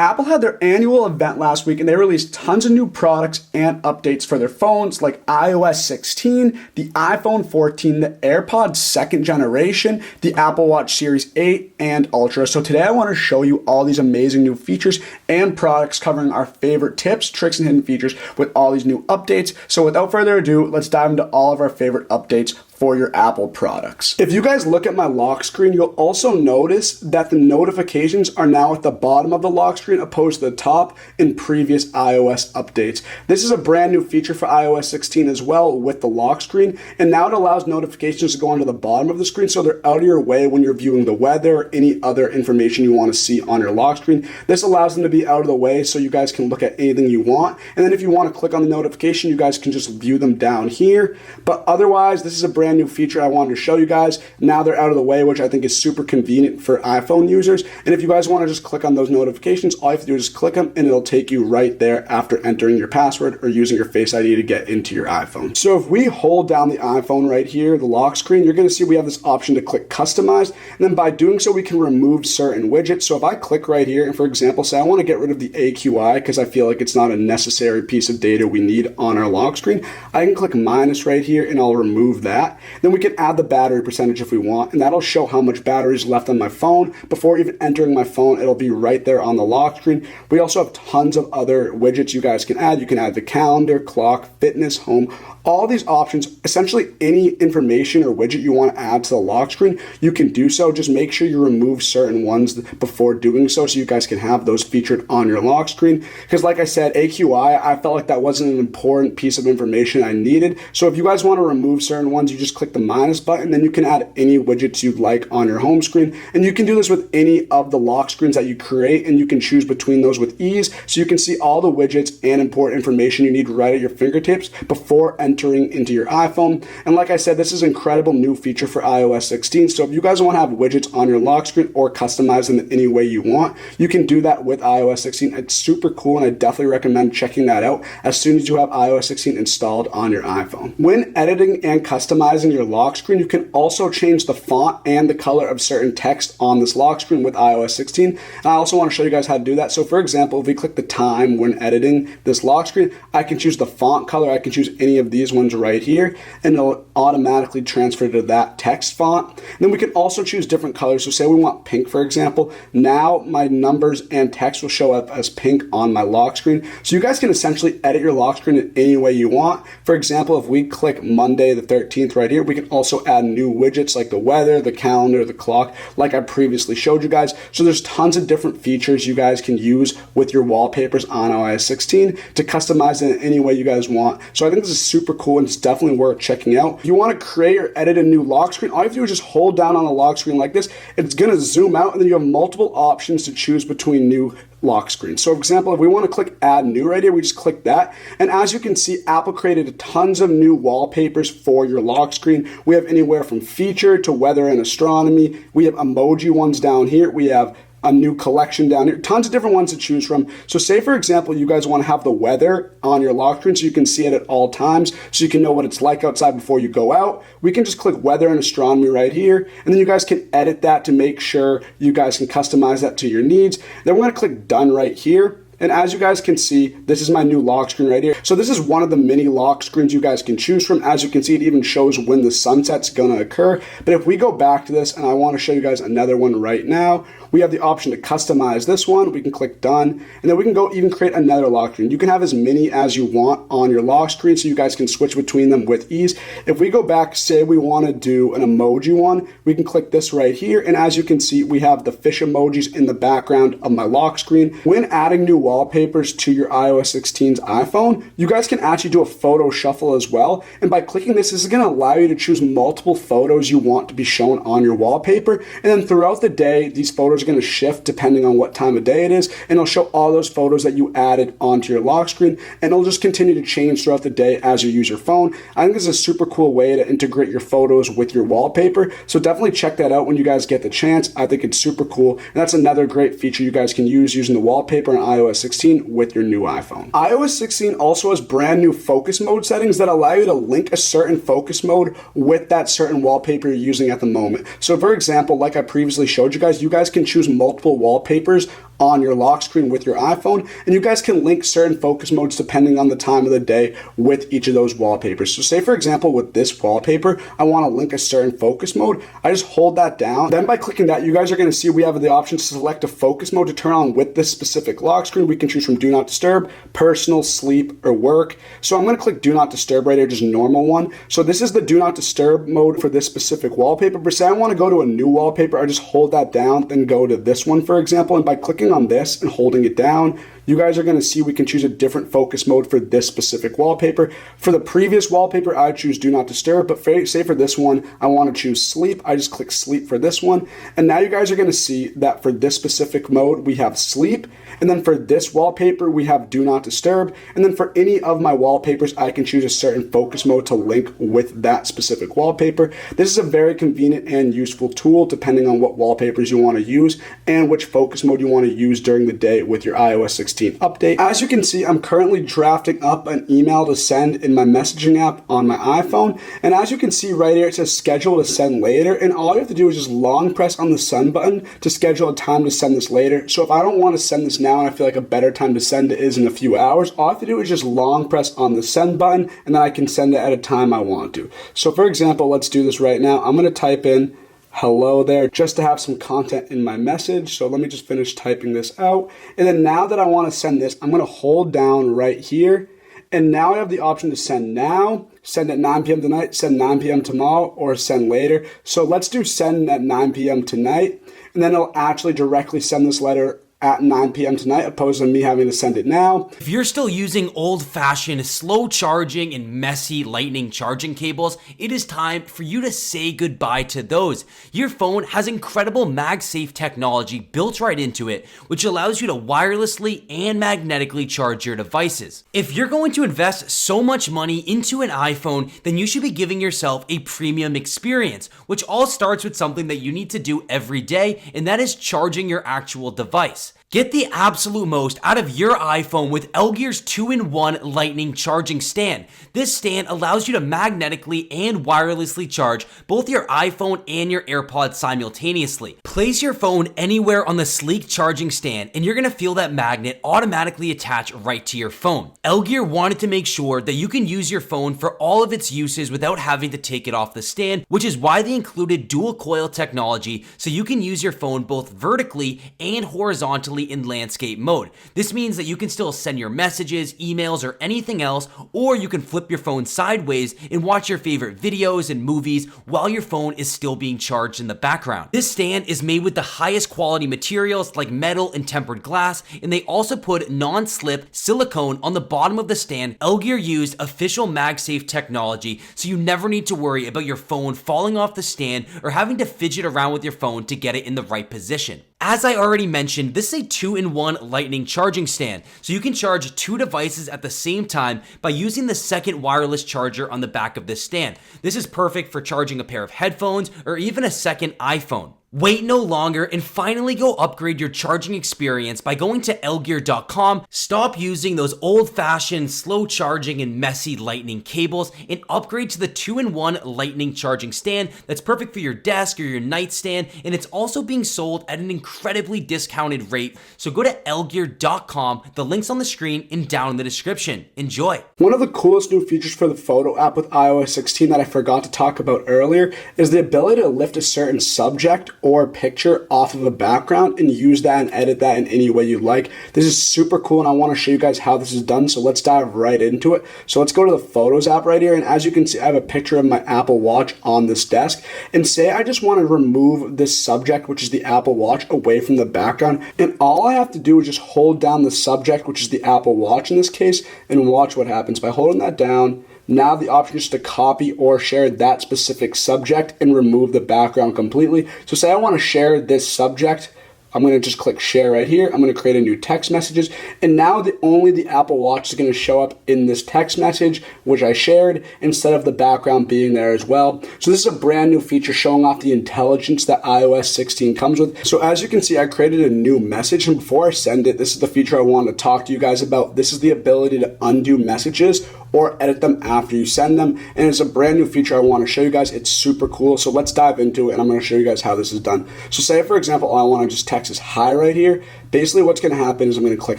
Apple had their annual event last week and they released tons of new products and updates for their phones like iOS 16, the iPhone 14, the AirPods second generation, the Apple Watch Series 8 and Ultra. So today I want to show you all these amazing new features and products covering our favorite tips, tricks, and hidden features with all these new updates. So without further ado, let's dive into all of our favorite updates for your Apple products. If you guys look at my lock screen, you'll also notice that the notifications are now at the bottom of the lock screen opposed to the top in previous iOS updates. This is a brand new feature for iOS 16 as well with the lock screen, and now it allows notifications to go onto the bottom of the screen so they're out of your way when you're viewing the weather or any other information you want to see on your lock screen. This allows them to be out of the way so you guys can look at anything you want, and then if you want to click on the notification, you guys can just view them down here. But otherwise, this is a brand new feature I wanted to show you guys. Now they're out of the way, which I think is super convenient for iPhone users. And if you guys want to just click on those notifications, all you have to do is just click them and it'll take you right there after entering your password or using your Face ID to get into your iPhone. So if we hold down the iPhone right here, the lock screen, you're going to see we have this option to click customize. And then by doing so, we can remove certain widgets. So if I click right here and for example, say I want to get rid of the AQI because I feel like it's not a necessary piece of data we need on our lock screen, I can click minus right here and I'll remove that. Then we can add the battery percentage if we want, and that'll show how much battery is left on my phone. Before even entering my phone, it'll be right there on the lock screen. We also have tons of other widgets you guys can add. You can add the calendar, clock, fitness, home, all these options. Essentially any information or widget you want to add to the lock screen, you can do so. Just make sure you remove certain ones before doing so you guys can have those featured on your lock screen. Because like I said, AQI, I felt like that wasn't an important piece of information I needed. So if you guys want to remove certain ones, you just click the minus button, then you can add any widgets you'd like on your home screen. And you can do this with any of the lock screens that you create, and you can choose between those with ease. So you can see all the widgets and important information you need right at your fingertips before entering into your iPhone. And like I said, this is an incredible new feature for iOS 16. So if you guys want to have widgets on your lock screen or customize them in any way you want, you can do that with iOS 16. It's super cool, and I definitely recommend checking that out as soon as you have iOS 16 installed on your iPhone. When editing and customizing your lock screen, you can also change the font and the color of certain text on this lock screen with iOS 16. And I also want to show you guys how to do that. So for example, if we click the time when editing this lock screen, I can choose the font color. I can choose any of these ones right here, and it'll automatically transfer to that text font. And then we can also choose different colors. So say we want pink, for example. Now my numbers and text will show up as pink on my lock screen. So you guys can essentially edit your lock screen in any way you want. For example, if we click Monday the 13th right here, we can also add new widgets like the weather, the calendar, the clock, like I previously showed you guys. So there's tons of different features you guys can use with your wallpapers on iOS 16 to customize it in any way you guys want. So I think this is super cool, and it's definitely worth checking out. If you want to create or edit a new lock screen, all you have to do is just hold down on the lock screen like this. It's going to zoom out, and then you have multiple options to choose between new lock screen. So for example, if we want to click add new right here, we just click that. And as you can see, Apple created tons of new wallpapers for your lock screen. We have anywhere from feature to weather and astronomy. We have emoji ones down here. We have a new collection down here, tons of different ones to choose from. So say for example, you guys want to have the weather on your lock screen so you can see it at all times, so you can know what it's like outside before you go out. We can just click weather and astronomy right here, and then you guys can edit that to make sure you guys can customize that to your needs. Then we're going to click done right here. And as you guys can see, this is my new lock screen right here. So this is one of the mini lock screens you guys can choose from. As you can see, it even shows when the sunset's gonna occur. But if we go back to this, and I wanna show you guys another one right now, we have the option to customize this one. We can click done, and then we can go even create another lock screen. You can have as many as you want on your lock screen so you guys can switch between them with ease. If we go back, say we wanna do an emoji one, we can click this right here. And as you can see, we have the fish emojis in the background of my lock screen. When adding new wallpapers to your iOS 16's iPhone, you guys can actually do a photo shuffle as well. And by clicking this is going to allow you to choose multiple photos you want to be shown on your wallpaper. And then throughout the day, these photos are going to shift depending on what time of day it is. And it'll show all those photos that you added onto your lock screen. And it'll just continue to change throughout the day as you use your phone. I think this is a super cool way to integrate your photos with your wallpaper. So definitely check that out when you guys get the chance. I think it's super cool. And that's another great feature you guys can use using the wallpaper on iOS 16 with your new iPhone. iOS 16 also has brand new focus mode settings that allow you to link a certain focus mode with that certain wallpaper you're using at the moment. So for example, like I previously showed you guys can choose multiple wallpapers on your lock screen with your iPhone, and you guys can link certain focus modes depending on the time of the day with each of those wallpapers. So say for example with this wallpaper, I want to link a certain focus mode. I just hold that down. Then by clicking that, you guys are going to see we have the option to select a focus mode to turn on with this specific lock screen. We can choose from do not disturb, personal, sleep, or work. So I'm going to click do not disturb right here, just normal one. So this is the do not disturb mode for this specific wallpaper. But say I want to go to a new wallpaper, I just hold that down, then go to this one, for example. And by clicking on this and holding it down, you guys are going to see we can choose a different focus mode for this specific wallpaper. For the previous wallpaper, I choose do not disturb, but say for this one, I want to choose sleep. I just click sleep for this one. And now you guys are going to see that for this specific mode, we have sleep. And then for this wallpaper, we have do not disturb. And then for any of my wallpapers, I can choose a certain focus mode to link with that specific wallpaper. This is a very convenient and useful tool depending on what wallpapers you want to use and which focus mode you want to use during the day with your iOS 16 update. As you can see, I'm currently drafting up an email to send in my messaging app on my iPhone. And as you can see right here, it says schedule to send later. And all you have to do is just long press on the send button to schedule a time to send this later. So if I don't want to send this now and I feel like a better time to send it is in a few hours, all I have to do is just long press on the send button and then I can send it at a time I want to. So for example, let's do this right now. I'm going to type in hello there just to have some content in my message. So let me just finish typing this out. And then now that I want to send this, I'm going to hold down right here. And now I have the option to send now, send at 9 p.m. tonight, send 9 p.m. tomorrow, or send later. So let's do send at 9 p.m. tonight. And then it'll actually directly send this letter at 9 p.m. tonight, opposed to me having to send it now. If you're still using old-fashioned, slow charging and messy lightning charging cables, it is time for you to say goodbye to those. Your phone has incredible MagSafe technology built right into it, which allows you to wirelessly and magnetically charge your devices. If you're going to invest so much money into an iPhone, then you should be giving yourself a premium experience, which all starts with something that you need to do every day, and that is charging your actual device. Get the absolute most out of your iPhone with LGear's 2-in-1 lightning charging stand. This stand allows you to magnetically and wirelessly charge both your iPhone and your AirPods simultaneously. Place your phone anywhere on the sleek charging stand and you're going to feel that magnet automatically attach right to your phone. LGear wanted to make sure that you can use your phone for all of its uses without having to take it off the stand, which is why they included dual coil technology so you can use your phone both vertically and horizontally in landscape mode. This means that you can still send your messages, emails, or anything else, or you can flip your phone sideways and watch your favorite videos and movies while your phone is still being charged in the background. This stand is made with the highest quality materials like metal and tempered glass, and they also put non-slip silicone on the bottom of the stand. LGear used official MagSafe technology, so you never need to worry about your phone falling off the stand or having to fidget around with your phone to get it in the right position. As I already mentioned, this is a 2-in-1 lightning charging stand, so you can charge two devices at the same time by using the second wireless charger on the back of this stand. This is perfect for charging a pair of headphones or even a second iPhone. Wait no longer and finally go upgrade your charging experience by going to LGear.com. Stop using those old-fashioned, slow charging and messy lightning cables and upgrade to the 2-in-1 lightning charging stand that's perfect for your desk or your nightstand, and it's also being sold at an incredibly discounted rate. So go to LGear.com. The link's on the screen and down in the description. Enjoy. One of the coolest new features for the photo app with iOS 16 that I forgot to talk about earlier is the ability to lift a certain subject or picture off of a background and use that and edit that in any way you like. This is super cool and I want to show you guys how this is done, so let's dive right into it. So let's go to the Photos app right here, and as you can see I have a picture of my Apple Watch on this desk, and say I just want to remove this subject, which is the Apple Watch, away from the background, and all I have to do is just hold down the subject, which is the Apple Watch in this case, and watch what happens. By holding that down, now the option is to copy or share that specific subject and remove the background completely. So say I want to share this subject, I'm going to just click share right here. I'm going to create a new text messages, and now only the Apple Watch is going to show up in this text message, which I shared, instead of the background being there as well. So this is a brand new feature showing off the intelligence that iOS 16 comes with. So as you can see, I created a new message, and before I send it, this is the feature I want to talk to you guys about. This is the ability to undo messages or edit them after you send them, and it's a brand new feature I want to show you guys. It's super cool, so let's dive into it and I'm going to show you guys how this is done. So say for example I want to just text text is hi right here. Basically what's going to happen is I'm going to click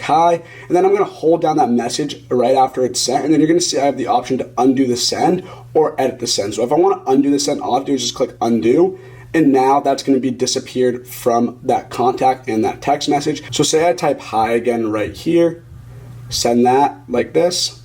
hi, and then I'm going to hold down that message right after it's sent, and then you're going to see I have the option to undo the send or edit the send. So if I want to undo the send, all I have to do is just click undo, and now that's going to be disappeared from that contact and that text message. So say I type hi again right here, send that like this.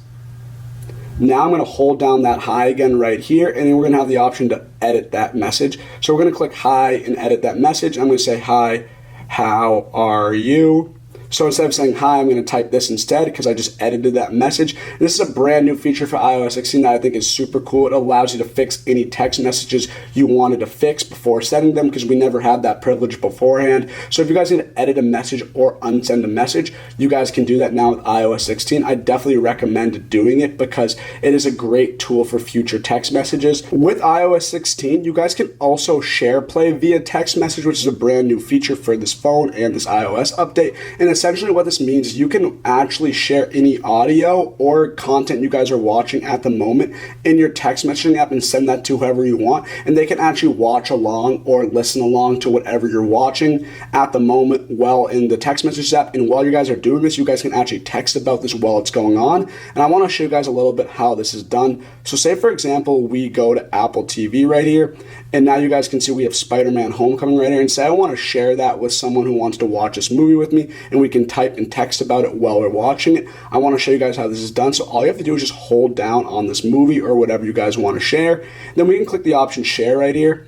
Now I'm going to hold down that hi again right here, and then we're going to have the option to edit that message. So we're going to click hi and edit that message. I'm going to say, hi, how are you? So instead of saying hi, I'm going to type this instead because I just edited that message. And this is a brand new feature for iOS 16 that I think is super cool. It allows you to fix any text messages you wanted to fix before sending them, because we never had that privilege beforehand. So if you guys need to edit a message or unsend a message, you guys can do that now with iOS 16. I definitely recommend doing it because it is a great tool for future text messages. With iOS 16, you guys can also share play via text message, which is a brand new feature for this phone and this iOS update. And essentially what this means is you can actually share any audio or content you guys are watching at the moment in your text messaging app and send that to whoever you want, and they can actually watch along or listen along to whatever you're watching at the moment while in the text message app. And while you guys are doing this, you guys can actually text about this while it's going on. And I want to show you guys a little bit how this is done. So say for example we go to Apple TV right here, and now you guys can see we have Spider-Man Homecoming right here, and say I want to share that with someone who wants to watch this movie with me, and we can type and text about it while we're watching it. I want to show you guys how this is done. So all you have to do is just hold down on this movie or whatever you guys want to share. Then we can click the option share right here.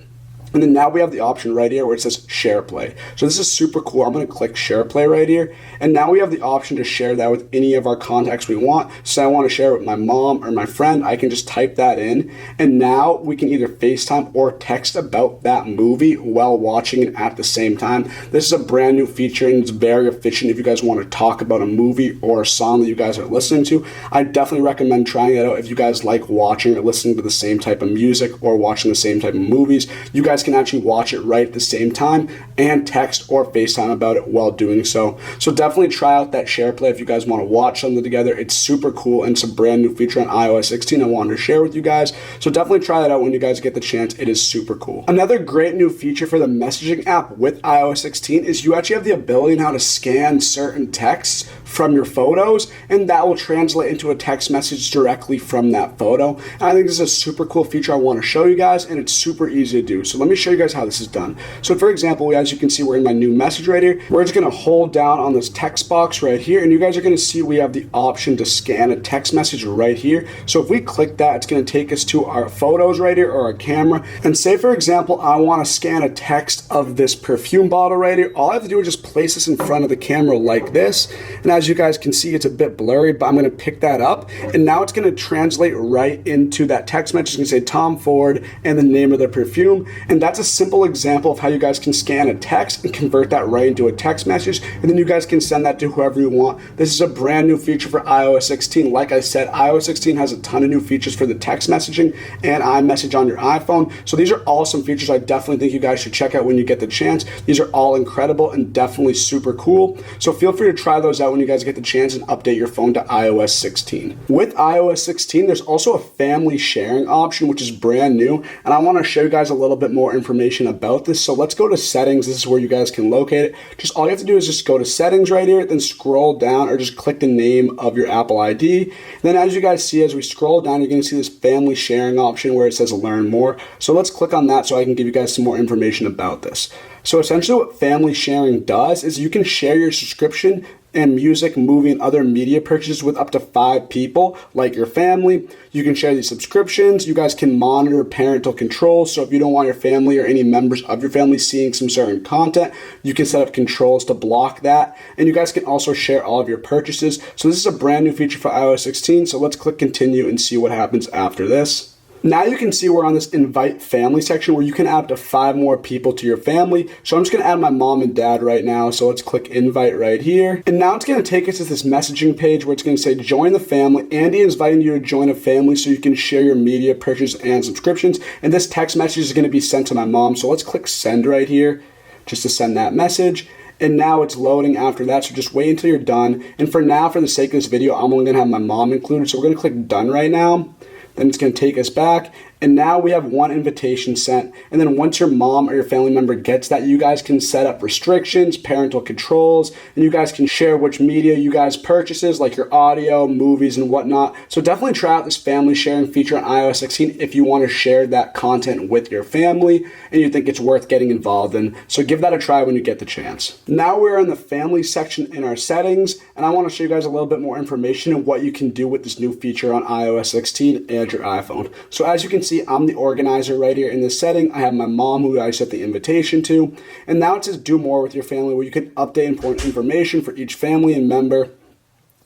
And then now we have the option right here where it says share play. So this is super cool. I'm going to click share play right here. And now we have the option to share that with any of our contacts we want. So I want to share it with my mom or my friend. I can just type that in. And now we can either FaceTime or text about that movie while watching it at the same time. This is a brand new feature and it's very efficient if you guys want to talk about a movie or a song that you guys are listening to. I definitely recommend trying it out if you guys like watching or listening to the same type of music or watching the same type of movies. You guys can actually watch it right at the same time and text or FaceTime about it while doing so. So definitely try out that share play if you guys want to watch something together. It's super cool and it's a brand new feature on iOS 16 I wanted to share with you guys. So definitely try that out when you guys get the chance. It is super cool. Another great new feature for the messaging app with iOS 16 is you actually have the ability now to scan certain texts from your photos, and that will translate into a text message directly from that photo. And I think this is a super cool feature I want to show you guys, and it's super easy to do. So let me show you guys how this is done. So for example, as you can see, we're in my new message right here. We're just going to hold down on this text box right here, and you guys are going to see we have the option to scan a text message right here. So if we click that, it's going to take us to our photos right here or our camera. And say for example, I want to scan a text of this perfume bottle right here. All I have to do is just place this in front of the camera like this. And as you guys can see, it's a bit blurry, but I'm going to pick that up. And now it's going to translate right into that text message. It's going to say Tom Ford and the name of the perfume. And that's a simple example of how you guys can scan a text and convert that right into a text message. And then you guys can send that to whoever you want. This is a brand new feature for iOS 16. Like I said, iOS 16 has a ton of new features for the text messaging and iMessage on your iPhone. So these are awesome features I definitely think you guys should check out when you get the chance. These are all incredible and definitely super cool. So feel free to try those out when you guys get the chance and update your phone to iOS 16. With iOS 16, there's also a family sharing option, which is brand new. And I want to show you guys a little bit more information about this. So let's go to settings. This is where you guys can locate it. Just all you have to do is just go to settings right here, then scroll down or just click the name of your Apple ID. Then as you guys see, as we scroll down, you're going to see this family sharing option where it says learn more. So let's click on that so I can give you guys some more information about this. So essentially what family sharing does is you can share your subscription and music, movie, and other media purchases with up to 5 people, like your family. You can share these subscriptions. You guys can monitor parental controls. So if you don't want your family or any members of your family seeing some certain content, you can set up controls to block that. And you guys can also share all of your purchases. So this is a brand new feature for iOS 16. So let's click continue and see what happens after this. Now you can see we're on this invite family section where you can add up to 5 more people to your family. So I'm just going to add my mom and dad right now. So let's click invite right here. And now it's going to take us to this messaging page where it's going to say join the family. Andy is inviting you to join a family so you can share your media purchases and subscriptions. And this text message is going to be sent to my mom. So let's click send right here just to send that message. And now it's loading after that, so just wait until you're done. And for now, for the sake of this video, I'm only going to have my mom included. So we're going to click done right now. Then it's going to take us back, And now we have one invitation sent. And then once your mom or your family member gets that, you guys can set up restrictions, parental controls, and you guys can share which media you guys purchases, like your audio, movies, and whatnot. So definitely try out this family sharing feature on iOS 16 if you want to share that content with your family and you think it's worth getting involved in. So give that a try when you get the chance. Now we're in the family section in our settings, and I want to show you guys a little bit more information on what you can do with this new feature on iOS 16 and your iPhone. So as you can see, I'm the organizer right here in this setting. I have my mom who I set the invitation to, and now it says do more with your family, where you can update important information for each family and member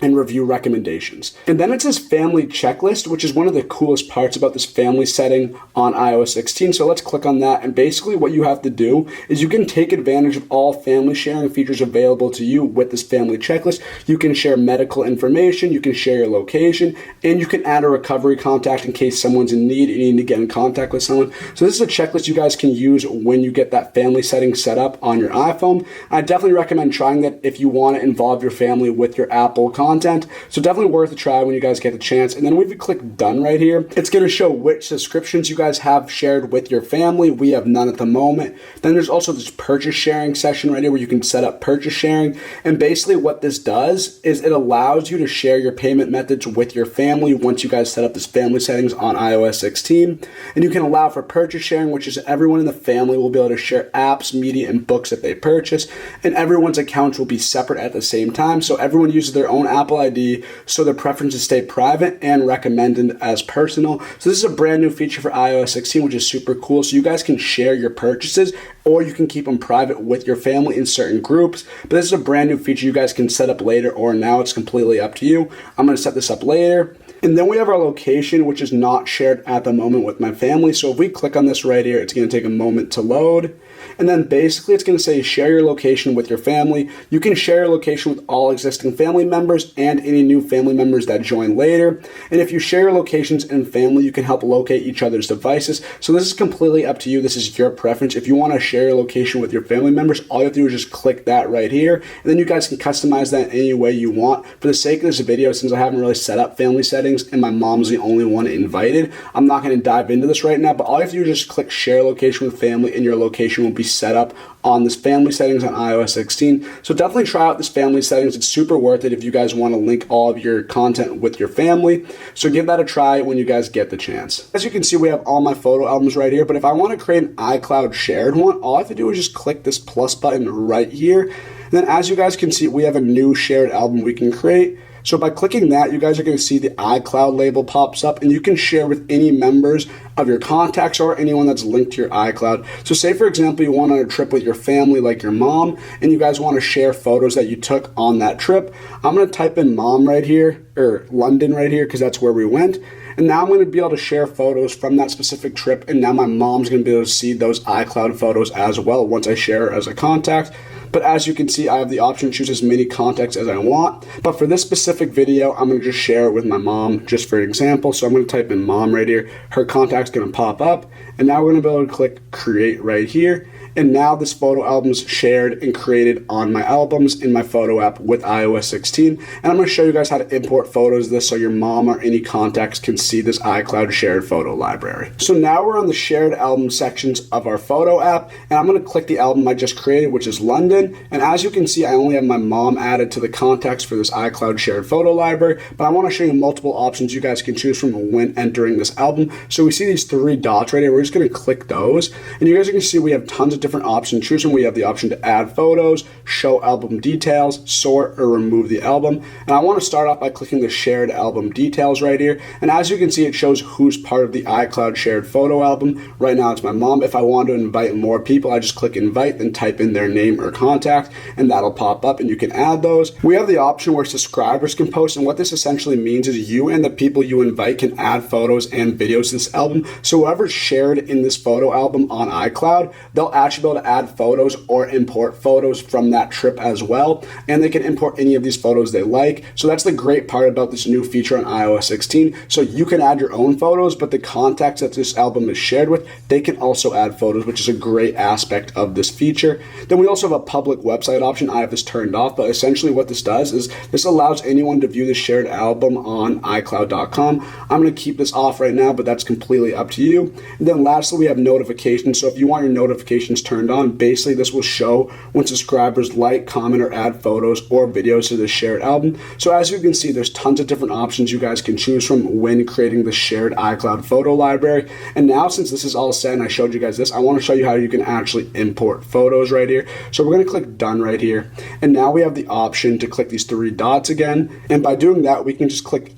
and review recommendations. And then it says family checklist, which is one of the coolest parts about this family setting on iOS 16. So let's click on that. And basically what you have to do is you can take advantage of all family sharing features available to you with this family checklist. You can share medical information, you can share your location, and you can add a recovery contact in case someone's in need and you need to get in contact with someone. So this is a checklist you guys can use when you get that family setting set up on your iPhone. I definitely recommend trying that if you want to involve your family with your Apple content. So definitely worth a try when you guys get the chance. And then when we click done right here, it's going to show which subscriptions you guys have shared with your family. We have none at the moment. Then there's also this purchase sharing section right here where you can set up purchase sharing. And basically what this does is it allows you to share your payment methods with your family once you guys set up this family settings on iOS 16. And you can allow for purchase sharing, which is everyone in the family will be able to share apps, media, and books that they purchase. And everyone's accounts will be separate at the same time. So everyone uses their own Apple ID, so the preferences stay private and recommended as personal. So this is a brand new feature for iOS 16, which is super cool. So you guys can share your purchases, or you can keep them private with your family in certain groups. But this is a brand new feature you guys can set up later or now. It's completely up to you. I'm going to set this up later. And then we have our location, which is not shared at the moment with my family. So if we click on this right here, it's going to take a moment to load. And then basically it's going to say share your location with your family. You can share your location with all existing family members and any new family members that join later. And if you share your locations in family, you can help locate each other's devices. So this is completely up to you. This is your preference. If you want to share your location with your family members, all you have to do is just click that right here. And then you guys can customize that any way you want. For the sake of this video, since I haven't really set up family settings and my mom's the only one invited, I'm not going to dive into this right now, but all you have to do is just click share location with family and your location will be set up on this family settings on iOS 16. So definitely try out this family settings. It's super worth it if you guys want to link all of your content with your family. So give that a try when you guys get the chance. As you can see, we have all my photo albums right here, but if I want to create an iCloud shared one, all I have to do is just click this plus button right here. And then as you guys can see, we have a new shared album we can create. So by clicking that, you guys are going to see the iCloud label pops up, and you can share with any members of your contacts or anyone that's linked to your iCloud. So say, for example, you went on a trip with your family, like your mom, and you guys want to share photos that you took on that trip. I'm going to type in mom right here, or London right here, because that's where we went. And now I'm going to be able to share photos from that specific trip, and now my mom's going to be able to see those iCloud photos as well once I share her as a contact. But as you can see, I have the option to choose as many contacts as I want. But for this specific video, I'm going to just share it with my mom, just for example. So I'm going to type in mom right here. Her contact's going to pop up. And now we're going to be able to click create right here. And now this photo album's shared and created on my albums in my photo app with iOS 16. And I'm going to show you guys how to import photos of this so your mom or any contacts can see this iCloud shared photo library. So now we're on the shared album sections of our photo app, and I'm going to click the album I just created, which is London. And as you can see, I only have my mom added to the contacts for this iCloud shared photo library, but I want to show you multiple options you guys can choose from when entering this album. So we see these three dots right here. We're just going to click those, and you guys are going to see we have tons of different options to choose from. We have the option to add photos, show album details, sort, or remove the album. And I want to start off by clicking the shared album details right here. And as you can see, it shows who's part of the iCloud shared photo album. Right now it's my mom. If I want to invite more people, I just click invite, then type in their name or contact, and that'll pop up and you can add those. We have the option where subscribers can post, and what this essentially means is you and the people you invite can add photos and videos to this album. So whoever's shared in this photo album on iCloud, they'll actually actually be able to add photos or import photos from that trip as well, and they can import any of these photos they like. So that's the great part about this new feature on iOS 16. So you can add your own photos, but the contacts that this album is shared with, they can also add photos, which is a great aspect of this feature. Then we also have a public website option. I have this turned off, but essentially what this does is this allows anyone to view the shared album on iCloud.com. I'm going to keep this off right now, but that's completely up to you. And then lastly, we have notifications. So if you want your notifications turned on, basically this will show when subscribers like, comment, or add photos or videos to the shared album. So as you can see, there's tons of different options you guys can choose from when creating the shared iCloud photo library. And now since this is all set and I showed you guys this, I want to show you how you can actually import photos right here. So we're going to click done right here. And now we have the option to click these three dots again. And by doing that, we can just click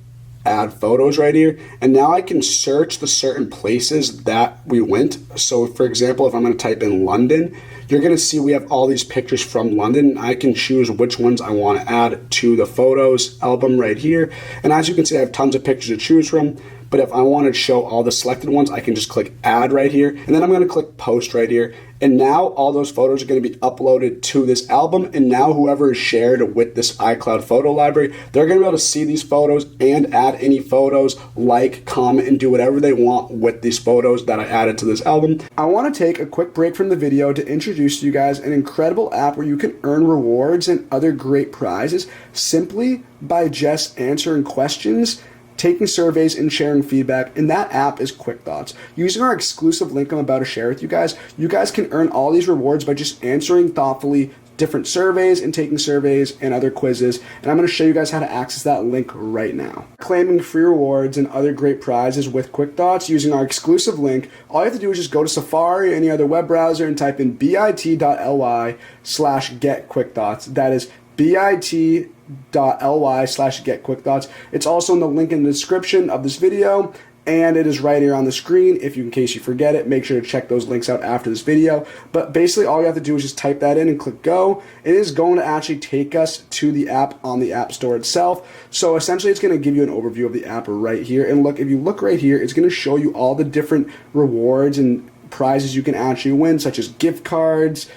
add photos right here, and now I can search the certain places that we went. So for example, if I'm going to type in London, you're going to see we have all these pictures from London. I can choose which ones I want to add to the photos album right here, and as you can see, I have tons of pictures to choose from. But if I want to show all the selected ones, I can just click add right here, and then I'm going to click post right here. And now all those photos are going to be uploaded to this album. And now whoever is shared with this iCloud photo library, they're going to be able to see these photos and add any photos, like, comment, and do whatever they want with these photos that I added to this album. I want to take a quick break from the video to introduce to you guys an incredible app where you can earn rewards and other great prizes simply by just answering questions, taking surveys, and sharing feedback, and that app is Quick Thoughts. Using our exclusive link I'm about to share with you guys can earn all these rewards by just answering thoughtfully different surveys and taking surveys and other quizzes, and I'm going to show you guys how to access that link right now. Claiming free rewards and other great prizes with Quick Thoughts using our exclusive link, all you have to do is just go to Safari or any other web browser and type in bit.ly/getquickthoughts. That is bit.ly/getquickthoughts. It's also in the link in the description of this video, and it is right here on the screen. If you, in case you forget it, make sure to check those links out after this video. But basically all you have to do is just type that in and click go. It is going to actually take us to the app on the App Store itself. So essentially it's going to give you an overview of the app right here. And look, if you look right here, it's going to show you all the different rewards and prizes you can actually win, such as gift cards,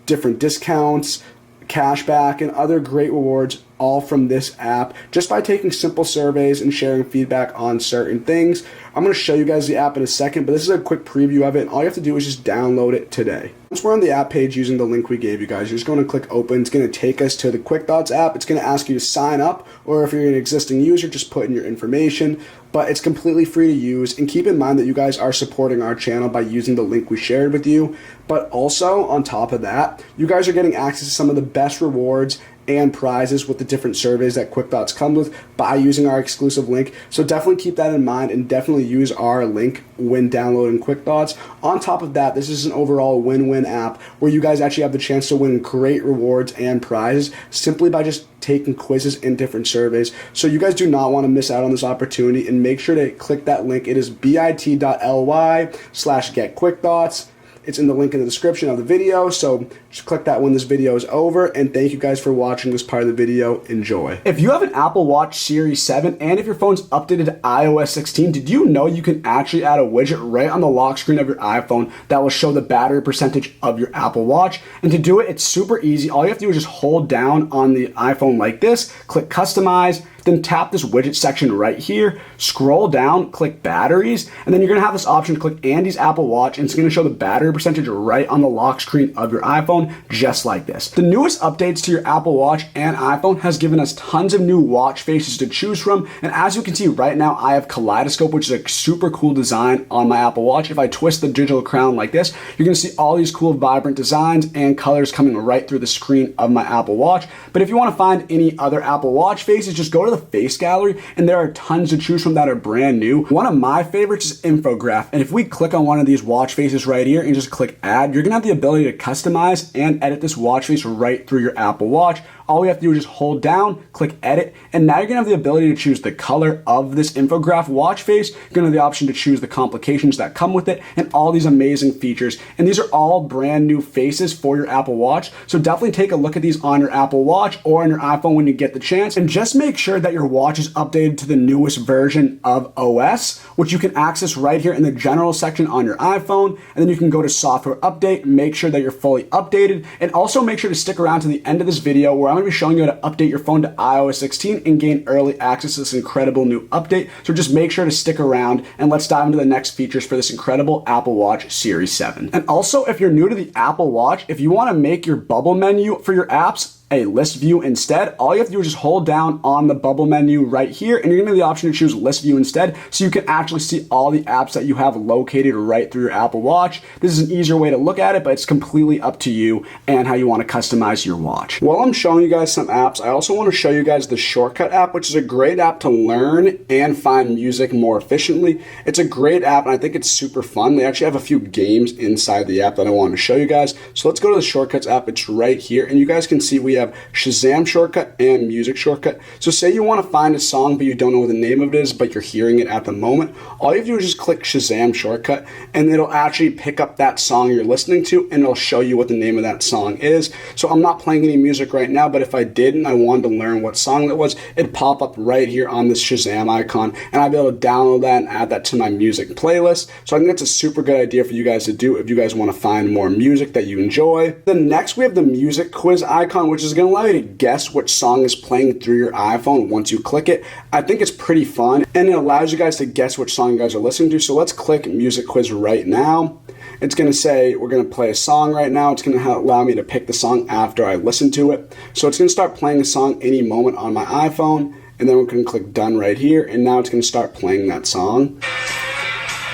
different discounts, cashback, and other great rewards, all from this app, just by taking simple surveys and sharing feedback on certain things. I'm going to show you guys the app in a second, but this is a quick preview of it, and all you have to do is just download it today. Once we're on the app page using the link we gave you guys, you're just going to click open. It's going to take us to the Quick Thoughts app. It's going to ask you to sign up, or if you're an existing user, just put in your information, but it's completely free to use. And keep in mind that you guys are supporting our channel by using the link we shared with you, but also on top of that, you guys are getting access to some of the best rewards and prizes with the different surveys that Quick Thoughts comes with by using our exclusive link. So definitely keep that in mind and definitely use our link when downloading Quick Thoughts. On top of that, this is an overall win-win app where you guys actually have the chance to win great rewards and prizes simply by just taking quizzes and different surveys. So you guys do not want to miss out on this opportunity, and make sure to click that link. It is bit.ly/getquickthoughts. It's in the link in the description of the video, so just click that when this video is over, and thank you guys for watching this part of the video. Enjoy. If you have an Apple Watch Series 7 and if your phone's updated to iOS 16, did you know you can actually add a widget right on the lock screen of your iPhone that will show the battery percentage of your Apple Watch? And to do it, it's super easy. All you have to do is just hold down on the iPhone like this, click Customize, then tap this widget section right here, scroll down, click batteries, and then you're gonna have this option to click Andy's Apple Watch, and it's gonna show the battery percentage right on the lock screen of your iPhone, just like this. The newest updates to your Apple Watch and iPhone has given us tons of new watch faces to choose from, and as you can see right now, I have Kaleidoscope, which is a super cool design on my Apple Watch. If I twist the digital crown like this, you're gonna see all these cool vibrant designs and colors coming right through the screen of my Apple Watch. But if you wanna find any other Apple Watch faces, just go to the face gallery, and there are tons to choose from that are brand new. One of my favorites is Infograph, and if we click on one of these watch faces right here and just click add, you're gonna have the ability to customize and edit this watch face right through your Apple Watch. all you have to do is just hold down, click edit, and now you're gonna have the ability to choose the color of this infograph watch face. You're gonna have the option to choose the complications that come with it and all these amazing features. And these are all brand new faces for your Apple Watch. So definitely take a look at these on your Apple Watch or on your iPhone when you get the chance. And just make sure that your watch is updated to the newest version of OS, which you can access right here in the general section on your iPhone. And then you can go to software update, make sure that you're fully updated, and also make sure to stick around to the end of this video where I'm gonna be showing you how to update your phone to iOS 16 and gain early access to this incredible new update. So just make sure to stick around and let's dive into the next features for this incredible Apple Watch Series 7. And also, if you're new to the Apple Watch, if you wanna make your bubble menu for your apps a list view instead, all you have to do is just hold down on the bubble menu right here and you're gonna have the option to choose list view instead so you can actually see all the apps that you have located right through your Apple Watch. This is an easier way to look at it, but it's completely up to you and how you want to customize your watch. While I'm showing you guys some apps, I also want to show you guys the Shortcut app, which is a great app to learn and find music more efficiently. It's a great app and I think it's super fun. They actually have a few games inside the app that I want to show you guys. So let's go to the Shortcuts app. It's right here and you guys can see we have Shazam shortcut and music shortcut. So say you want to find a song but you don't know what the name of it is, but you're hearing it at the moment, all you have to do is just click Shazam shortcut and it'll actually pick up that song you're listening to and it'll show you what the name of that song is. So I'm not playing any music right now, but if I did and I wanted to learn what song that was, it'd pop up right here on this Shazam icon and I'd be able to download that and add that to my music playlist. So I think that's a super good idea for you guys to do if you guys want to find more music that you enjoy. Then next we have the music quiz icon, which is going to allow you to guess which song is playing through your iPhone once you click it. I think it's pretty fun and it allows you guys to guess which song you guys are listening to. So let's click music quiz right now. It's going to say we're going to play a song right now. It's going to allow me to pick the song after I listen to it. So it's going to start playing a song any moment on my iPhone and then we're going to click done right here and now it's going to start playing that song.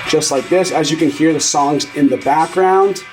Just like this, as you can hear the songs in the background.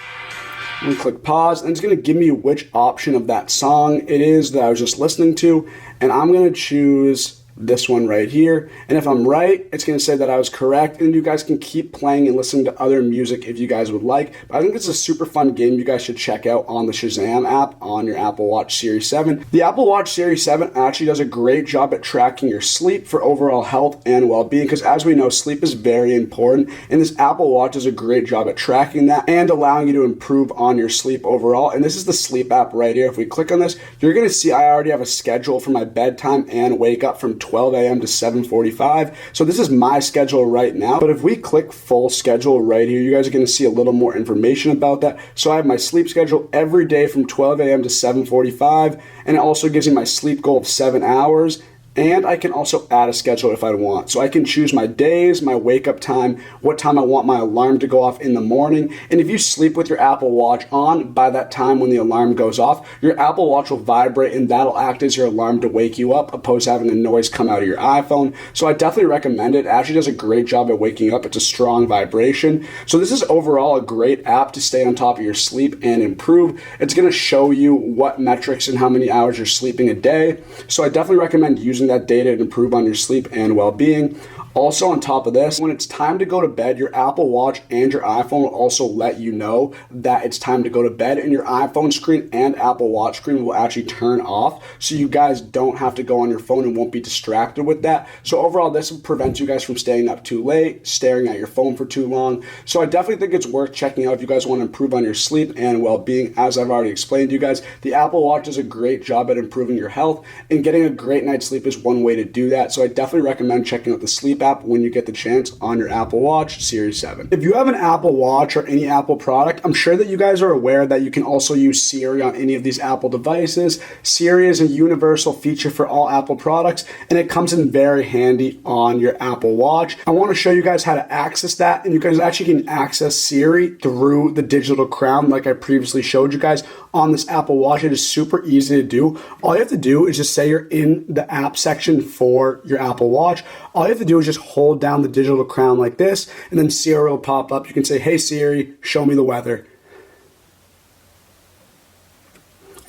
I'm going to click pause and it's going to give me which option of that song it is that I was just listening to and I'm going to choose this one right here, and if I'm right, it's going to say that I was correct, and you guys can keep playing and listening to other music if you guys would like. But I think it's a super fun game you guys should check out on the Shazam app on your Apple Watch Series 7. The Apple Watch Series 7 actually does a great job at tracking your sleep for overall health and well-being, because as we know, sleep is very important, and this Apple Watch does a great job at tracking that and allowing you to improve on your sleep overall. And this is the sleep app right here. If we click on this, you're going to see I already have a schedule for my bedtime and wake up from 12 a.m. to 7:45. So this is my schedule right now. But if we click full schedule right here, you guys are going to see a little more information about that. So I have my sleep schedule every day from 12 a.m. to 7:45, and it also gives me my sleep goal of 7 hours. And I can also add a schedule if I want. So I can choose my days, my wake up time, what time I want my alarm to go off in the morning. And if you sleep with your Apple Watch on, by that time when the alarm goes off, your Apple Watch will vibrate and that'll act as your alarm to wake you up, opposed to having a noise come out of your iPhone. So I definitely recommend it. It actually does a great job at waking up. It's a strong vibration. So this is overall a great app to stay on top of your sleep and improve. It's going to show you what metrics and how many hours you're sleeping a day. So I definitely recommend using that data to improve on your sleep and well-being. Also, on top of this, when it's time to go to bed, your Apple Watch and your iPhone will also let you know that it's time to go to bed, and your iPhone screen and Apple Watch screen will actually turn off, so you guys don't have to go on your phone and won't be distracted with that. So overall, this prevents you guys from staying up too late, staring at your phone for too long. So I definitely think it's worth checking out if you guys want to improve on your sleep and well-being. As I've already explained to you guys, the Apple Watch does a great job at improving your health, and getting a great night's sleep is one way to do that. So I definitely recommend checking out the sleep app when you get the chance on your Apple Watch Series 7. If you have an Apple Watch or any Apple product, I'm sure that you guys are aware that you can also use Siri on any of these Apple devices. Siri is a universal feature for all Apple products, and it comes in very handy on your Apple Watch. I want to show you guys how to access that, and you guys actually can access Siri through the digital crown like I previously showed you guys on this Apple Watch. It is super easy to do. All you have to do is just say you're in the app section for your Apple Watch. All you have to do is just hold down the digital crown like this, and then Siri will pop up. You can say, "Hey Siri, show me the weather."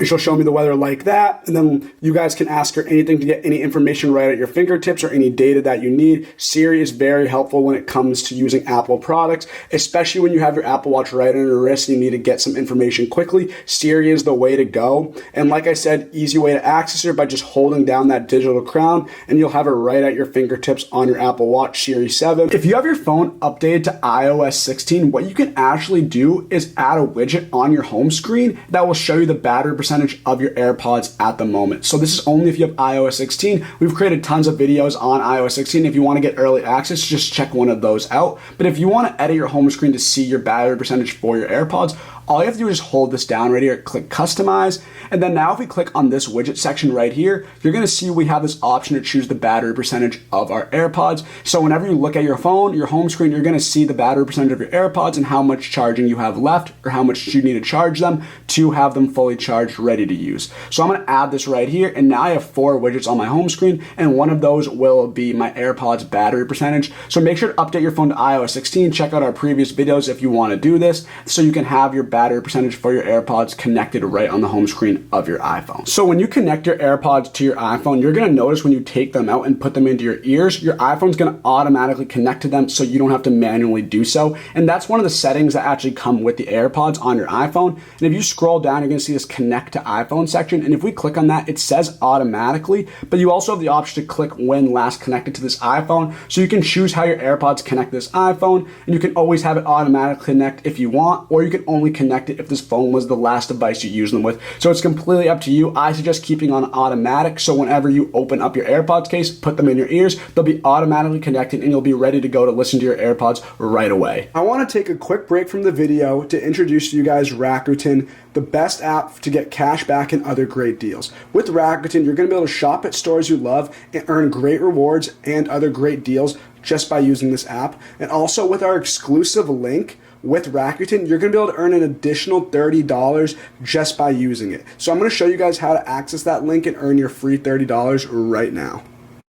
and she'll show me the weather like that. And then you guys can ask her anything to get any information right at your fingertips or any data that you need. Siri is very helpful when it comes to using Apple products, especially when you have your Apple Watch right on your wrist and you need to get some information quickly. Siri is the way to go. And like I said, easy way to access her by just holding down that digital crown, and you'll have her right at your fingertips on your Apple Watch Series 7. If you have your phone updated to iOS 16, what you can actually do is add a widget on your home screen that will show you the battery percentage of your AirPods at the moment. So this is only if you have iOS 16. We've created tons of videos on iOS 16. If you want to get early access, just check one of those out. But if you want to edit your home screen to see your battery percentage for your AirPods, all you have to do is just hold this down right here, click customize, and then now if we click on this widget section right here, you're gonna see we have this option to choose the battery percentage of our AirPods. So whenever you look at your phone, your home screen, you're gonna see the battery percentage of your AirPods and how much charging you have left or how much you need to charge them to have them fully charged, ready to use. So I'm gonna add this right here, and now I have 4 widgets on my home screen, and one of those will be my AirPods battery percentage. So make sure to update your phone to iOS 16. Check out our previous videos if you wanna do this, so you can have your battery percentage for your AirPods connected right on the home screen of your iPhone. So when you connect your AirPods to your iPhone, you're gonna notice when you take them out and put them into your ears, your iPhone's gonna automatically connect to them so you don't have to manually do so. And that's one of the settings that actually come with the AirPods on your iPhone. And if you scroll down, you're gonna see this connect to iPhone section. And if we click on that, it says automatically, but you also have the option to click when last connected to this iPhone. So you can choose how your AirPods connect to this iPhone, and you can always have it automatically connect if you want, or you can only connect it if this phone was the last device you used them with. So it's completely up to you. I suggest keeping on automatic, so whenever you open up your AirPods case, put them in your ears, they'll be automatically connected and you'll be ready to go to listen to your AirPods right away. I want to take a quick break from the video to introduce to you guys Rakuten, the best app to get cash back and other great deals. With Rakuten, you're going to be able to shop at stores you love and earn great rewards and other great deals just by using this app. And also with our exclusive link, with Rakuten, you're going to be able to earn an additional $30 just by using it. So I'm going to show you guys how to access that link and earn your free $30 right now.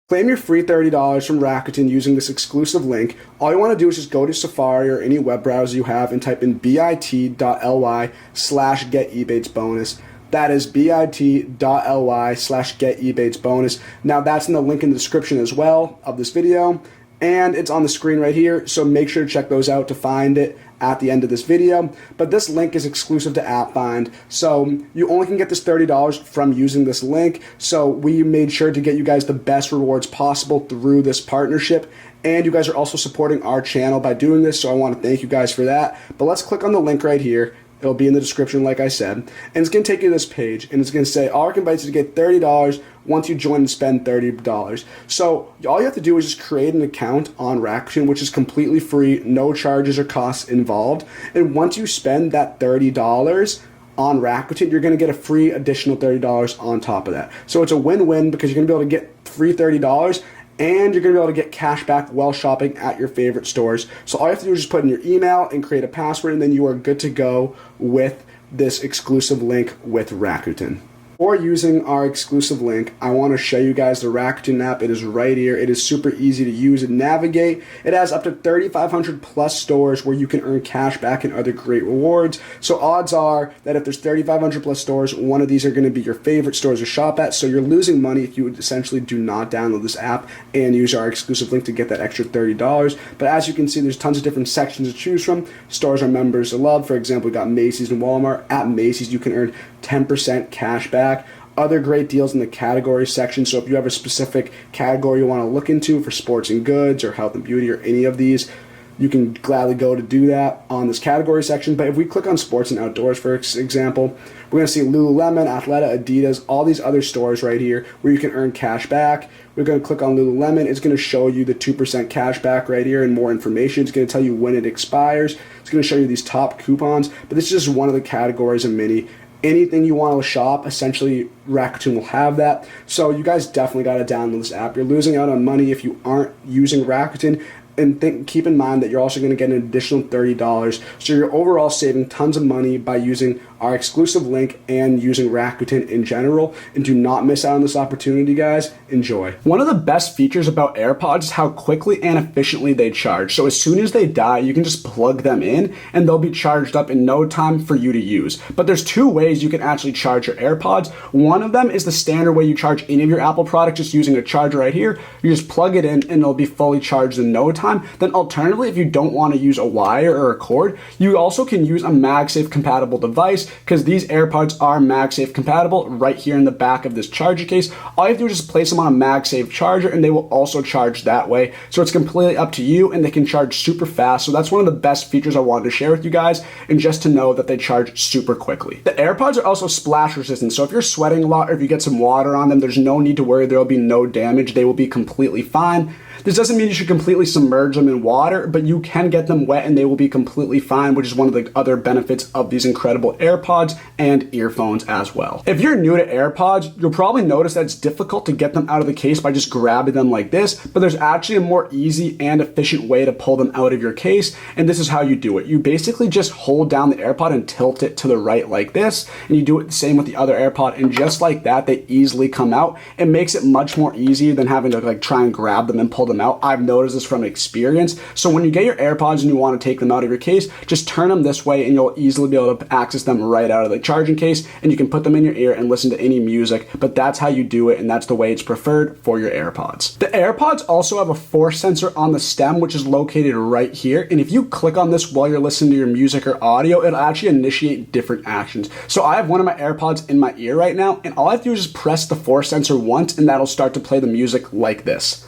Claim your free $30 from Rakuten using this exclusive link. All you want to do is just go to Safari or any web browser you have and type in bit.ly/getebates-bonus. That is bit.ly/getebates-bonus. Now that's in the link in the description as well of this video, and it's on the screen right here, so make sure to check those out to find it at the end of this video. But this link is exclusive to AppFind, so you only can get this $30 from using this link. So we made sure to get you guys the best rewards possible through this partnership, and you guys are also supporting our channel by doing this, so I want to thank you guys for that. But let's click on the link right here. It'll be in the description, like I said, and it's going to take you to this page, and it's going to say, Ark invites you to get $30 once you join and spend $30. So all you have to do is just create an account on Rakuten, which is completely free, no charges or costs involved. And once you spend that $30 on Rakuten, you're going to get a free additional $30 on top of that. So it's a win-win because you're going to be able to get free $30, and you're going to be able to get cash back while shopping at your favorite stores. So all you have to do is just put in your email and create a password, and then you are good to go with this exclusive link with Rakuten. Or using our exclusive link, I want to show you guys the Rakuten app. It is right here. It is super easy to use and navigate. It has up to 3,500 plus stores where you can earn cash back and other great rewards. So odds are that if there's 3,500 plus stores, one of these are going to be your favorite stores to shop at. So you're losing money if you essentially do not download this app and use our exclusive link to get that extra $30. But as you can see, there's tons of different sections to choose from. Stores our members love. For example, we got Macy's and Walmart. At Macy's, you can earn 10% cash back. Other great deals in the category section. So if you have a specific category you want to look into for sports and goods or health and beauty or any of these, you can gladly go to do that on this category section. But if we click on sports and outdoors, for example, we're going to see Lululemon, Athleta, Adidas, all these other stores right here where you can earn cash back. We're going to click on Lululemon. It's going to show you the 2% cash back right here and more information. It's going to tell you when it expires. It's going to show you these top coupons. But this is just one of the categories of many. Anything you want to shop, essentially Rakuten will have that. So you guys definitely got to download this app. You're losing out on money if you aren't using Rakuten. And keep in mind that you're also going to get an additional $30. So you're overall saving tons of money by using our exclusive link and using Rakuten in general. And do not miss out on this opportunity, guys. Enjoy. One of the best features about AirPods is how quickly and efficiently they charge. So as soon as they die, you can just plug them in and they'll be charged up in no time for you to use. But there's two ways you can actually charge your AirPods. One of them is the standard way you charge any of your Apple products, just using a charger right here. You just plug it in and it'll be fully charged in no time. Then alternatively, if you don't want to use a wire or a cord, you also can use a MagSafe compatible device, because these AirPods are MagSafe compatible right here in the back of this charger case. All you have to do is just place them on a MagSafe charger and they will also charge that way. So it's completely up to you, and they can charge super fast. So that's one of the best features I wanted to share with you guys, and just to know that they charge super quickly. The AirPods are also splash resistant. So if you're sweating a lot or if you get some water on them, there's no need to worry. There will be no damage. They will be completely fine. This doesn't mean you should completely submerge them in water, but you can get them wet and they will be completely fine, which is one of the other benefits of these incredible AirPods and earphones as well. If you're new to AirPods, you'll probably notice that it's difficult to get them out of the case by just grabbing them like this, but there's actually a more easy and efficient way to pull them out of your case, and this is how you do it. You basically just hold down the AirPod and tilt it to the right like this, and you do it the same with the other AirPod, and just like that, they easily come out. It makes it much more easier than having to try and grab them and pull them out. I've noticed this from experience. So when you get your AirPods and you want to take them out of your case, just turn them this way and you'll easily be able to access them right out of the charging case, and you can put them in your ear and listen to any music. But that's how you do it, and that's the way it's preferred for your AirPods. The AirPods also have a force sensor on the stem, which is located right here. And if you click on this while you're listening to your music or audio, it'll actually initiate different actions. So I have one of my AirPods in my ear right now, and all I have to do is just press the force sensor once and that'll start to play the music like this.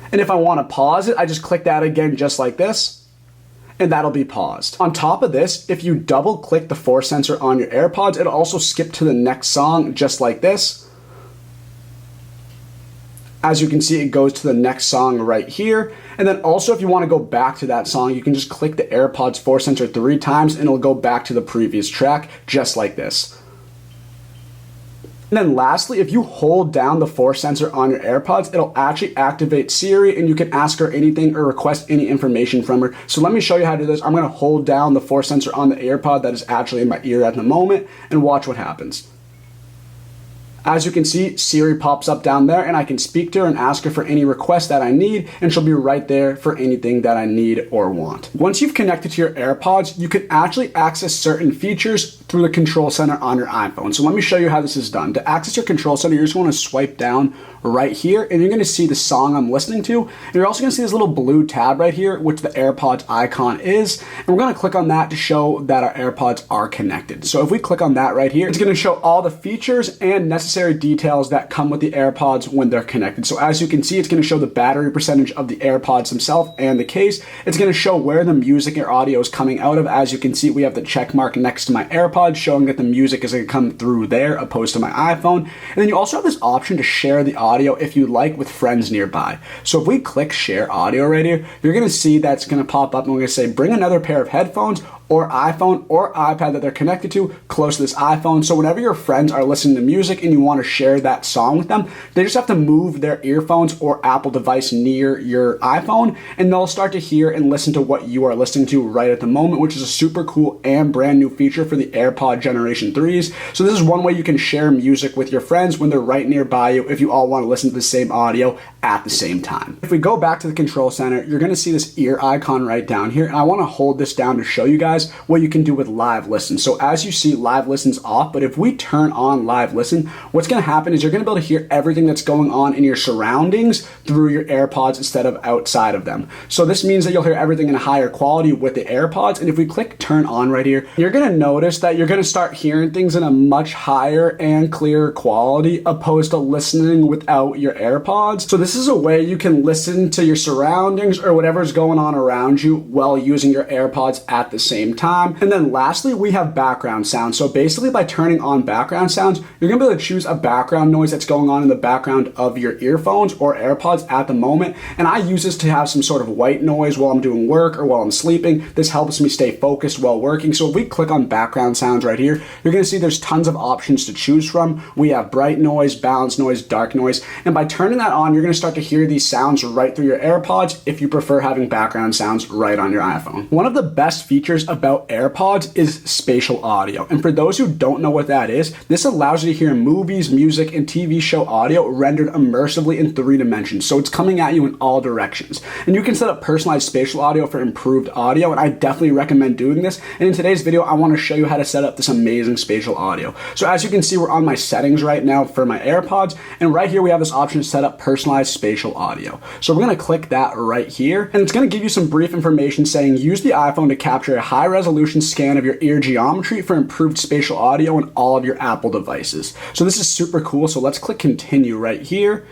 And if I want to pause it, I just click that again just like this, and that'll be paused. On top of this, if you double click the force sensor on your AirPods, it'll also skip to the next song just like this. As you can see, it goes to the next song right here. And then also, if you want to go back to that song, you can just click the AirPods force sensor 3 times and it'll go back to the previous track just like this. And then lastly, if you hold down the force sensor on your AirPods, it'll actually activate Siri, and you can ask her anything or request any information from her. So let me show you how to do this. I'm going to hold down the force sensor on the AirPod that is actually in my ear at the moment and watch what happens. As you can see, Siri pops up down there, and I can speak to her and ask her for any request that I need, and she'll be right there for anything that I need or want. Once you've connected to your AirPods, you can actually access certain features through the control center on your iPhone. So let me show you how this is done. To access your control center, you just want to swipe down right here, and you're going to see the song I'm listening to. And you're also going to see this little blue tab right here, which the AirPods icon is. And we're going to click on that to show that our AirPods are connected. So if we click on that right here, it's going to show all the features and necessary details that come with the AirPods when they're connected. So as you can see, it's going to show the battery percentage of the AirPods themselves and the case. It's going to show where the music or audio is coming out of. As you can see, we have the check mark next to my AirPods showing that the music is going to come through there opposed to my iPhone. And then you also have this option to share the audio if you like with friends nearby. So if we click share audio right here, you're going to see that's going to pop up and we're going to say bring another pair of headphones or iPhone or iPad that they're connected to close to this iPhone. So whenever your friends are listening to music and you want to share that song with them, they just have to move their earphones or Apple device near your iPhone, and they'll start to hear and listen to what you are listening to right at the moment, which is a super cool and brand new feature for the AirPod Generation 3s. So this is one way you can share music with your friends when they're right nearby you if you all want to listen to the same audio at the same time. If we go back to the control center, you're going to see this ear icon right down here, and I want to hold this down to show you guys what you can do with live listen. So as you see, live listen's off, but if we turn on live listen, what's going to happen is you're going to be able to hear everything that's going on in your surroundings through your AirPods instead of outside of them. So this means that you'll hear everything in a higher quality with the AirPods. And if we click turn on right here, you're going to notice that you're going to start hearing things in a much higher and clearer quality opposed to listening without your AirPods. So this is a way you can listen to your surroundings or whatever's going on around you while using your AirPods at the same same time. And then lastly, we have background sounds. So basically by turning on background sounds, you're gonna be able to choose a background noise that's going on in the background of your earphones or AirPods at the moment. And I use this to have some sort of white noise while I'm doing work or while I'm sleeping. This helps me stay focused while working. So if we click on background sounds right here, you're gonna see there's tons of options to choose from. We have bright noise, balanced noise, dark noise. And by turning that on, you're gonna start to hear these sounds right through your AirPods if you prefer having background sounds right on your iPhone. One of the best features about AirPods is spatial audio. And for those who don't know what that is, this allows you to hear movies, music, and TV show audio rendered immersively in 3 dimensions. So it's coming at you in all directions. And you can set up personalized spatial audio for improved audio, and I definitely recommend doing this. And in today's video, I wanna show you how to set up this amazing spatial audio. So as you can see, we're on my settings right now for my AirPods, and right here we have this option to set up personalized spatial audio. So we're gonna click that right here, and it's gonna give you some brief information saying use the iPhone to capture a high resolution scan of your ear geometry for improved spatial audio on all of your Apple devices. So this is super cool, so let's click continue right here.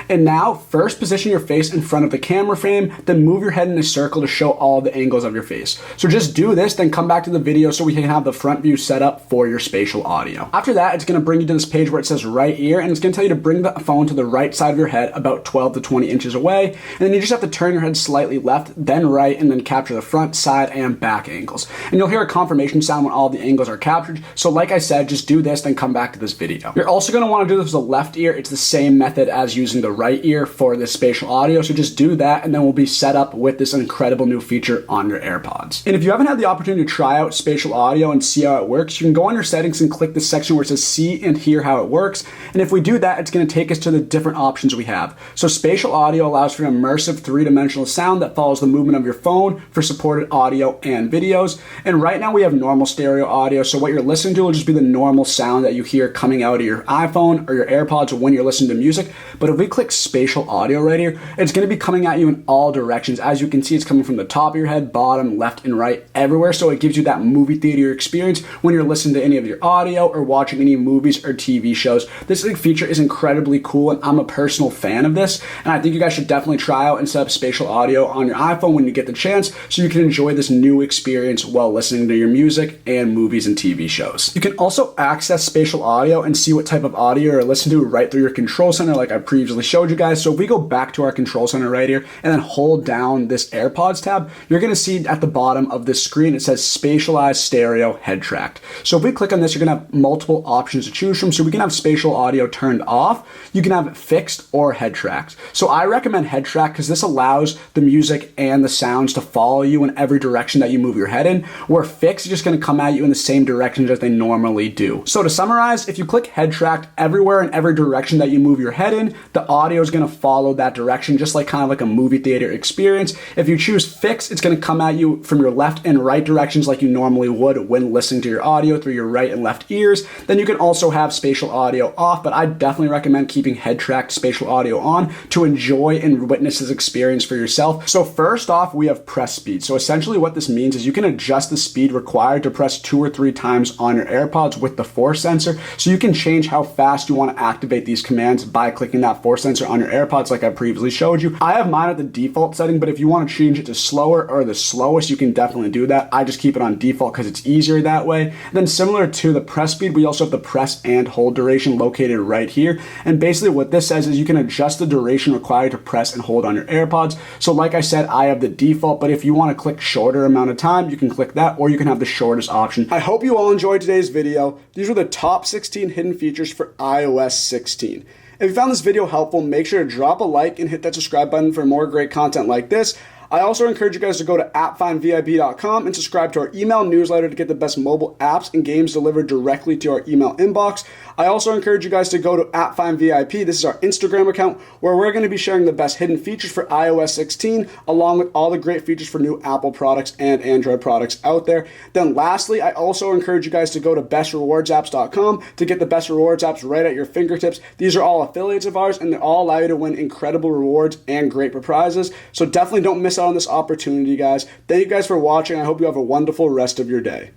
And now, first position your face in front of the camera frame, then move your head in a circle to show all the angles of your face. So just do this, then come back to the video so we can have the front view set up for your spatial audio. After that, it's gonna bring you to this page where it says right ear, and it's gonna tell you to bring the phone to the right side of your head about 12 to 20 inches away. And then you just have to turn your head slightly left, then right, and then capture the front, side, and back angles. And you'll hear a confirmation sound when all the angles are captured. So like I said, just do this, then come back to this video. You're also gonna wanna do this with the left ear. It's the same method as using the right ear for this spatial audio, so just do that and then we'll be set up with this incredible new feature on your AirPods. And if you haven't had the opportunity to try out spatial audio and see how it works, you can go on your settings and click the section where it says see and hear how it works. And if we do that, it's going to take us to the different options we have. So spatial audio allows for an immersive 3-dimensional sound that follows the movement of your phone for supported audio and videos. And right now we have normal stereo audio, so what you're listening to will just be the normal sound that you hear coming out of your iPhone or your AirPods when you're listening to music. But if we click spatial audio right here, it's going to be coming at you in all directions. As you can see, it's coming from the top of your head, bottom, left, and right, everywhere. So it gives you that movie theater experience when you're listening to any of your audio or watching any movies or TV shows. This feature is incredibly cool, and I'm a personal fan of this. And I think you guys should definitely try out and set up spatial audio on your iPhone when you get the chance, so you can enjoy this new experience while listening to your music and movies and TV shows. You can also access spatial audio and see what type of audio you're listening to right through your control center, like I previously showed you guys. So if we go back to our control center right here and then hold down this AirPods tab, you're going to see at the bottom of this screen it says Spatialized Stereo Head Tracked. So if we click on this, you're going to have multiple options to choose from. So we can have spatial audio turned off, you can have fixed or head tracked. So I recommend head track because this allows the music and the sounds to follow you in every direction that you move your head in, where fixed is just going to come at you in the same directions as they normally do. So to summarize, if you click head tracked, everywhere in every direction that you move your head in, the audio is going to follow that direction, just like kind of like a movie theater experience. If you choose fixed, it's going to come at you from your left and right directions like you normally would when listening to your audio through your right and left ears. Then you can also have spatial audio off, but I definitely recommend keeping head tracked spatial audio on to enjoy and witness this experience for yourself. So first off, we have press speed. So essentially what this means is you can adjust the speed required to press 2 or 3 times on your AirPods with the force sensor. So you can change how fast you want to activate these commands by clicking that force sensor on your AirPods like I previously showed you. I have mine at the default setting, but if you want to change it to slower or the slowest, you can definitely do that. I just keep it on default because it's easier that way. And then similar to the press speed, we also have the press and hold duration located right here. And basically what this says is you can adjust the duration required to press and hold on your AirPods. So like I said, I have the default, but if you want to click shorter amount of time, you can click that, or you can have the shortest option. I hope you all enjoyed today's video. These were the top 16 hidden features for iOS 16. If you found this video helpful, make sure to drop a like and hit that subscribe button for more great content like this. I also encourage you guys to go to AppFindVIP.com and subscribe to our email newsletter to get the best mobile apps and games delivered directly to our email inbox. I also encourage you guys to go to AppFindVIP. This is our Instagram account where we're going to be sharing the best hidden features for iOS 16 along with all the great features for new Apple products and Android products out there. Then lastly, I also encourage you guys to go to BestRewardsApps.com to get the best rewards apps right at your fingertips. These are all affiliates of ours and they all allow you to win incredible rewards and great prizes. So definitely don't miss out on this opportunity, guys. Thank you guys for watching. I hope you have a wonderful rest of your day.